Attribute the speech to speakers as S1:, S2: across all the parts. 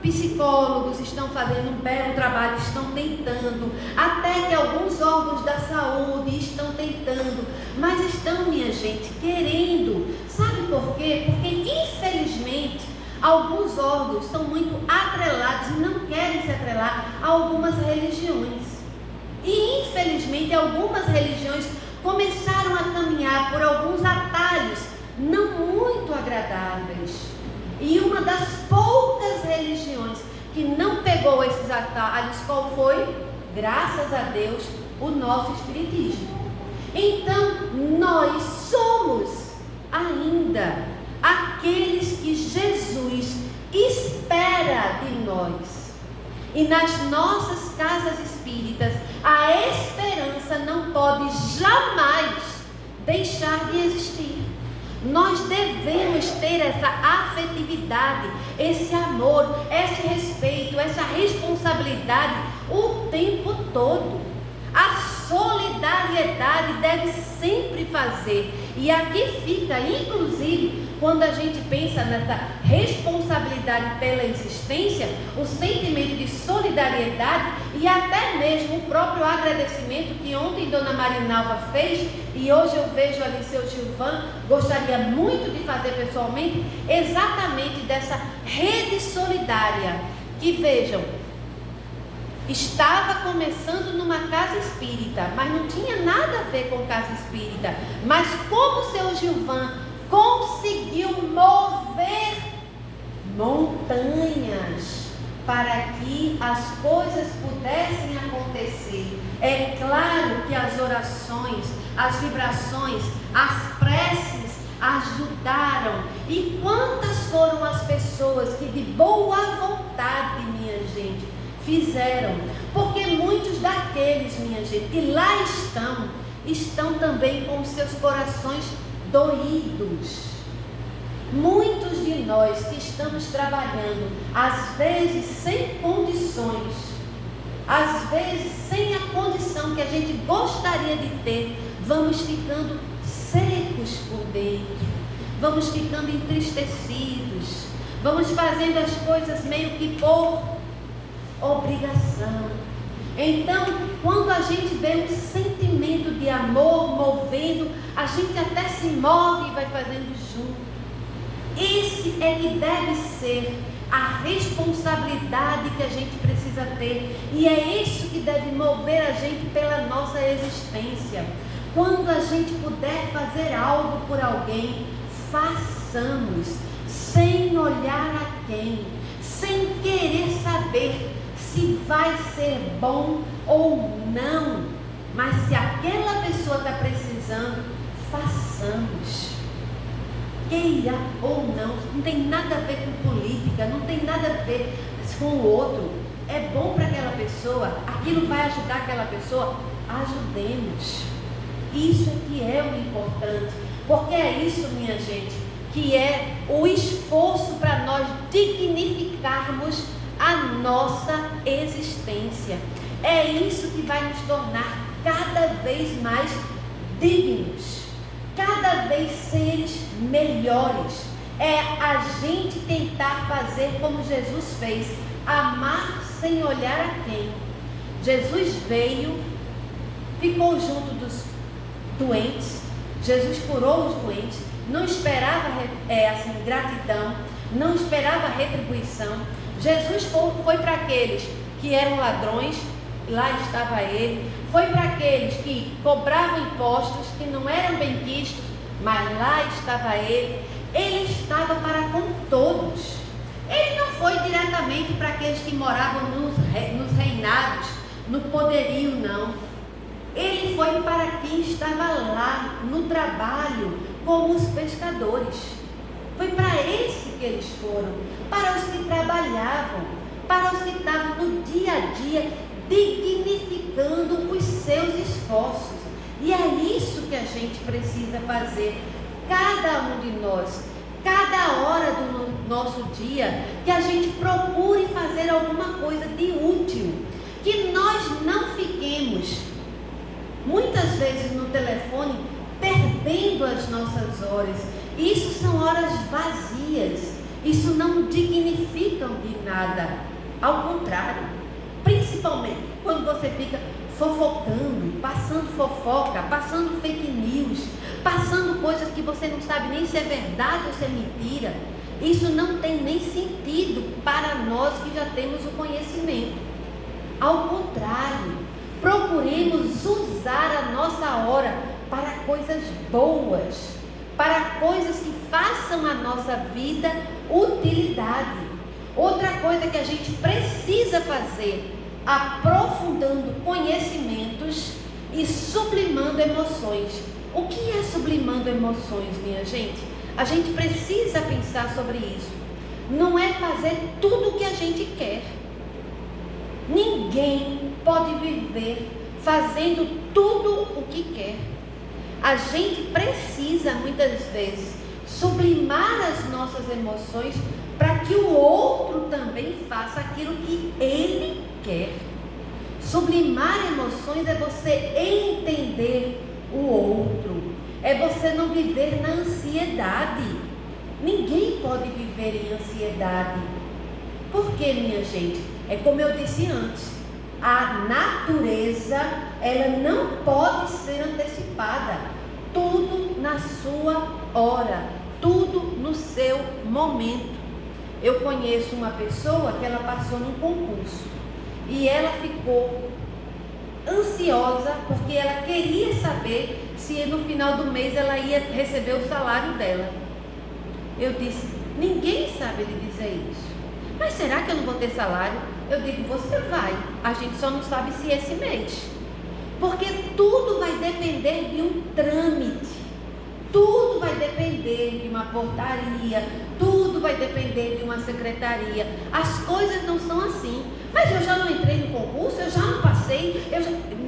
S1: psicólogos estão fazendo um belo trabalho, estão tentando, até que alguns órgãos da saúde estão tentando, mas estão, minha gente, querendo. Sabe por quê? Porque infelizmente alguns órgãos são muito atrelados e não querem se atrelar a algumas religiões. E infelizmente algumas religiões começaram a caminhar por alguns atalhos não muito agradáveis. E uma das poucas religiões que não pegou esses atalhos, qual foi? Graças a Deus, o nosso Espiritismo. Então, nós somos ainda aqueles que Jesus espera de nós. E nas nossas casas espíritas, a esperança não pode jamais deixar de existir. Nós devemos ter essa afetividade, esse amor, esse respeito, essa responsabilidade o tempo todo. A solidariedade deve sempre fazer. E aqui fica, inclusive, quando a gente pensa nessa responsabilidade pela existência, o sentimento de solidariedade e até mesmo o próprio agradecimento que ontem Dona Marinalva fez e hoje eu vejo ali seu Gilvan, gostaria muito de fazer pessoalmente, exatamente dessa rede solidária, que vejam, estava começando numa casa espírita, mas não tinha nada a ver com casa espírita, mas como seu Gilvan conseguiu mover montanhas para que as coisas pudessem acontecer. É claro que as orações, as vibrações, as preces ajudaram. E quantas foram as pessoas que de boa vontade, minha gente, fizeram? Porque muitos daqueles, minha gente, que lá estão também com os seus corações doídos. Muitos de nós que estamos trabalhando, às vezes sem condições, às vezes sem a condição que a gente gostaria de ter, vamos ficando secos por dentro, vamos ficando entristecidos, vamos fazendo as coisas meio que por obrigação. Então, quando a gente vê um sentimento de amor movendo, a gente até se move e vai fazendo junto. Esse é que deve ser a responsabilidade que a gente precisa ter, e é isso que deve mover a gente pela nossa existência. Quando a gente puder fazer algo por alguém, façamos, sem olhar a quem, sem querer saber se vai ser bom ou não, mas se aquela pessoa está precisando, façamos. Queira ou não tem nada a ver com política, não tem nada a ver com o outro. É bom para aquela pessoa, aquilo vai ajudar aquela pessoa, ajudemos. Isso é que é o importante, porque é isso, minha gente, que é o esforço para nós dignificarmos a nossa existência. É isso que vai nos tornar cada vez mais dignos, cada vez seres melhores. É a gente tentar fazer como Jesus fez, amar sem olhar a quem. Jesus veio, ficou junto dos doentes, Jesus curou os doentes, não esperava gratidão, não esperava retribuição. Jesus foi para aqueles que eram ladrões, lá estava ele. Foi para aqueles que cobravam impostos, que não eram benquistos, mas lá estava ele. Ele estava para com todos. Ele não foi diretamente para aqueles que moravam nos reinados, no poderio, não. Ele foi para quem estava lá no trabalho, como os pescadores. Foi para esse que eles foram, para os que trabalhavam, para os que estavam no dia a dia, dignificando os seus esforços. E é isso que a gente precisa fazer, cada um de nós, cada hora do nosso dia, que a gente procure fazer alguma coisa de útil, que nós não fiquemos muitas vezes no telefone perdendo as nossas horas. Isso são horas vazias. Isso não dignifica de nada. Ao contrário, principalmente quando você fica fofocando, passando fofoca, passando fake news, passando coisas que você não sabe nem se é verdade ou se é mentira. Isso não tem nem sentido para nós que já temos o conhecimento. Ao contrário, procuremos usar a nossa hora para coisas boas, para coisas que façam a nossa vida utilidade. Outra coisa que a gente precisa fazer, aprofundando conhecimentos e sublimando emoções. O que é sublimando emoções, minha gente? A gente precisa pensar sobre isso. Não é fazer tudo o que a gente quer. Ninguém pode viver fazendo tudo o que quer. A gente precisa, muitas vezes, sublimar as nossas emoções para que o outro também faça aquilo que ele quer. Sublimar emoções é você entender o outro, é você não viver na ansiedade. Ninguém pode viver em ansiedade. Por quê, minha gente? É como eu disse antes, a natureza, ela não pode ser antecipada. Tudo na sua hora, tudo no seu momento. Eu conheço uma pessoa que ela passou num concurso e ela ficou ansiosa porque ela queria saber se no final do mês ela ia receber o salário dela. Eu disse, ninguém sabe lhe dizer isso. Mas será que eu não vou ter salário? Eu digo, você vai. A gente só não sabe se esse mês. Porque tudo vai depender de um trâmite. Tudo vai depender de uma portaria. Tudo vai depender de uma secretaria. As coisas não são assim. Mas eu já não entrei no concurso, eu já não passei.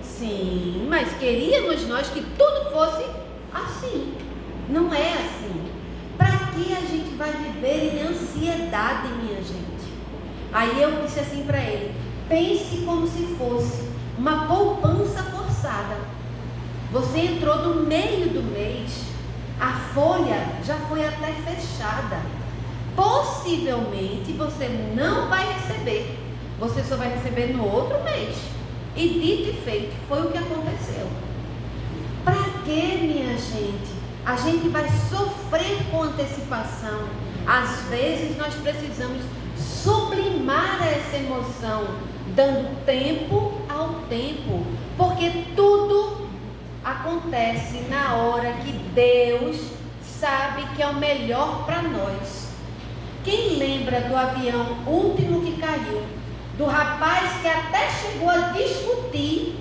S1: Sim, mas queríamos nós que tudo fosse assim. Não é assim. Para que a gente vai viver em ansiedade, minha gente? Aí eu disse assim para ele, pense como se fosse uma poupança forçada. Você entrou no meio do mês, a folha já foi até fechada. Possivelmente você não vai receber, você só vai receber no outro mês. E dito e feito, foi o que aconteceu. Para que, minha gente? A gente vai sofrer com antecipação. Às vezes nós precisamos sublimar essa emoção, dando tempo ao tempo, porque tudo acontece na hora que Deus sabe que é o melhor para nós. Quem lembra do avião último que caiu, do rapaz que até chegou a discutir,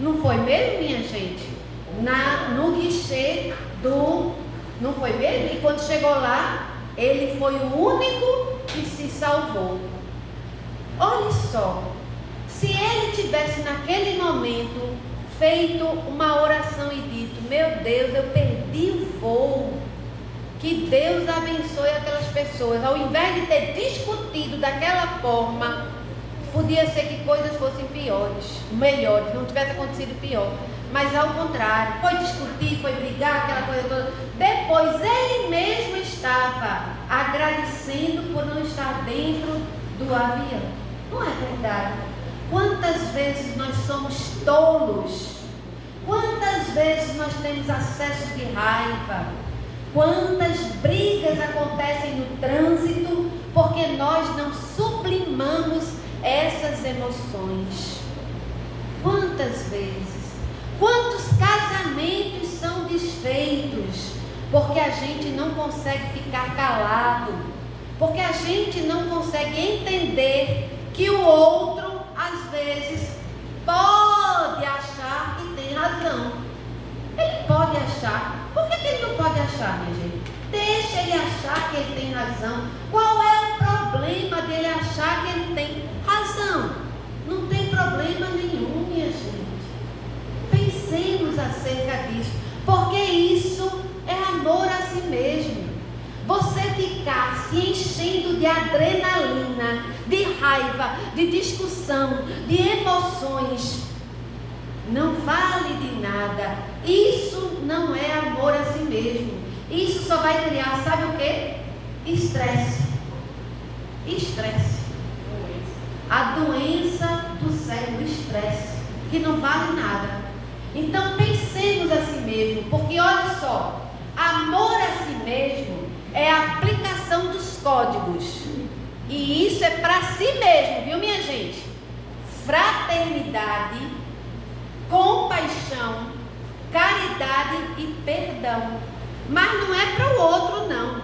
S1: não foi mesmo, minha gente? No guichê não foi mesmo? E quando chegou lá, ele foi o único que se salvou. Olha só, se ele tivesse naquele momento feito uma oração e dito, meu Deus, eu perdi o voo, que Deus abençoe aquelas pessoas, ao invés de ter discutido daquela forma, podia ser que coisas fossem melhores, não tivesse acontecido pior. Mas ao contrário, foi discutir, foi brigar, aquela coisa toda. Depois ele mesmo estava agradecendo por não estar dentro do avião. Não é verdade? Quantas vezes nós somos tolos? Quantas vezes nós temos acesso de raiva? Quantas brigas acontecem no trânsito porque nós não sublimamos essas emoções? Quantas vezes? Quantos casamentos são desfeitos porque a gente não consegue ficar calado, porque a gente não consegue entender que o outro às vezes pode achar que tem razão. Ele pode achar. Por que ele não pode achar, minha gente? Deixa ele achar que ele tem razão. Qual é o problema dele achar que ele tem razão? Não tem problema nenhum, minha gente. Pensemos acerca disso, porque isso é amor a si mesmo. Você ficar se enchendo de adrenalina, de raiva, de discussão, de emoções, não vale de nada. Isso não é amor a si mesmo. Isso só vai criar, sabe o quê? Estresse. Estresse. A doença do século, estresse, que não vale nada. Então pensemos a si mesmo, porque olha só, amor a si mesmo é a aplicação dos códigos. E isso é para si mesmo, viu, minha gente? Fraternidade, compaixão, caridade e perdão. Mas não é para o outro, não.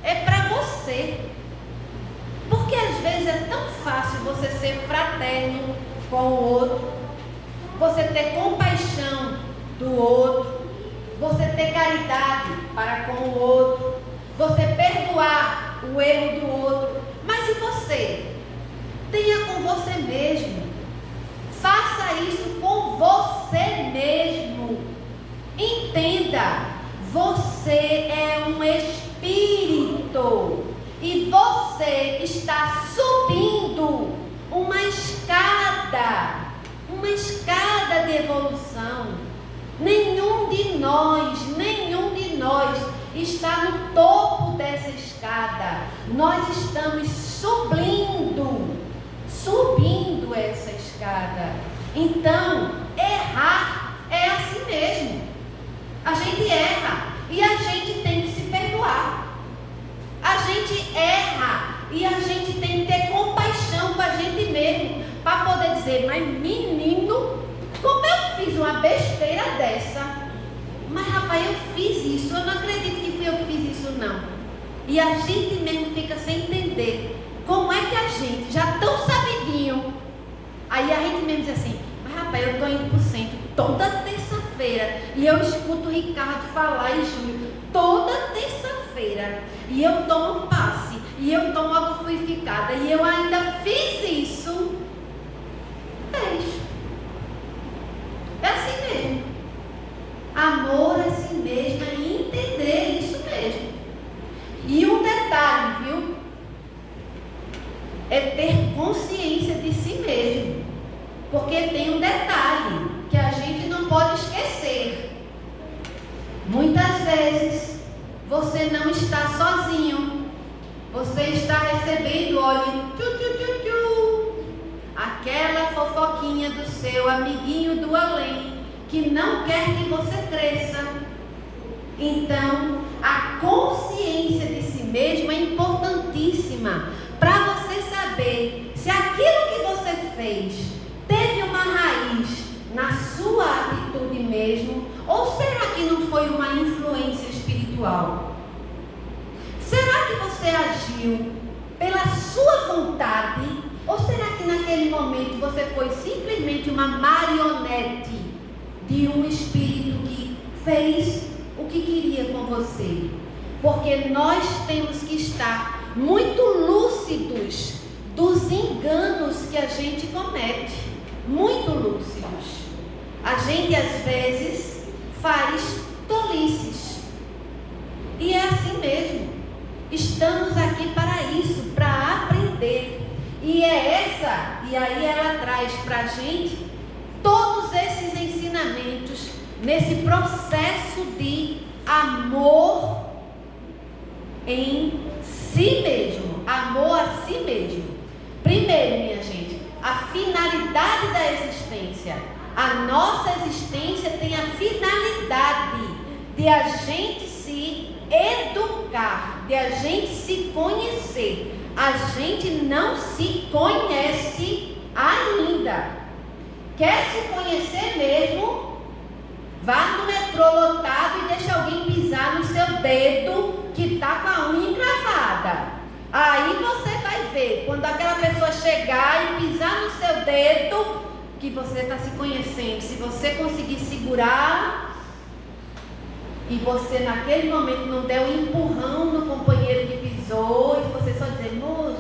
S1: É para você. Porque às vezes é tão fácil você ser fraterno com o outro, você ter compaixão do outro, você ter caridade para com o outro, você perdoar o erro do outro. Mas e você? Tenha com você mesmo. Faça isso com você mesmo. Entenda, você é um espírito e você está subindo uma escada de evolução. Nenhum de nós está no topo dessa escada. Nós estamos subindo essa escada. Então, errar é assim mesmo. A gente erra e a gente tem que se perdoar. A gente erra e a gente tem que ter compaixão com a gente mesmo, para poder dizer, mas menino, como eu fiz uma besteira dessa? Mas rapaz, eu fiz isso, eu não acredito que fui eu que fiz isso não. E a gente mesmo fica sem entender como é que a gente, já tão sabidinho, aí a gente mesmo diz assim, mas rapaz, eu estou indo para o centro toda terça-feira e eu escuto o Ricardo falar e Júlio toda terça-feira e eu tomo passe e eu tomo água purificada e eu ainda fiz isso. Deixa. É assim mesmo. Amor a si mesmo é entender isso mesmo. E um detalhe, viu? É ter consciência de si mesmo. Porque tem um detalhe que a gente não pode esquecer. Muitas vezes você não está sozinho. Você está recebendo, olha, aquela fofoquinha do seu amiguinho do além, que não quer que você cresça. Então, a consciência de si mesmo é importantíssima para você saber se aquilo que você fez teve uma raiz na sua atitude mesmo, ou será que não foi uma influência espiritual? Será que você agiu pela sua vontade, ou será que naquele momento você foi simplesmente uma marionete de um espírito que fez o que queria com você? Porque nós temos que estar muito lúcidos dos enganos que a gente comete. Muito lúcidos. A gente às vezes faz tolices. E é assim mesmo. Estamos aqui para isso, para aprender. E aí ela traz para a gente todos esses ensinamentos nesse processo de amor em si mesmo, amor a si mesmo. Primeiro, minha gente, a finalidade da existência. A nossa existência tem a finalidade de a gente se educar, de a gente se conhecer. A gente não se conhece ainda. Quer se conhecer mesmo? Vá no metrô lotado e deixe alguém pisar no seu dedo que está com a unha encravada. Aí você vai ver, quando aquela pessoa chegar e pisar no seu dedo, que você está se conhecendo. Se você conseguir segurar e você naquele momento não der um empurrão no companheiro que pisou, e você só dizer, moço,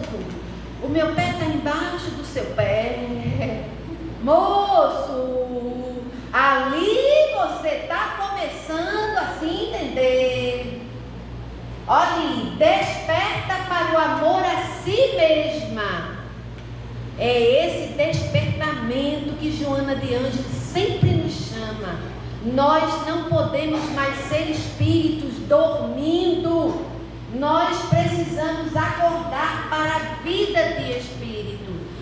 S1: o meu pé está embaixo do seu pé, moço, ali você está começando a se entender. Olhe, desperta para o amor a si mesma. É esse despertamento que Joana de Ângeles sempre nos chama. Nós não podemos mais ser espíritos dormindo. Nós precisamos acordar para a vida de espírito.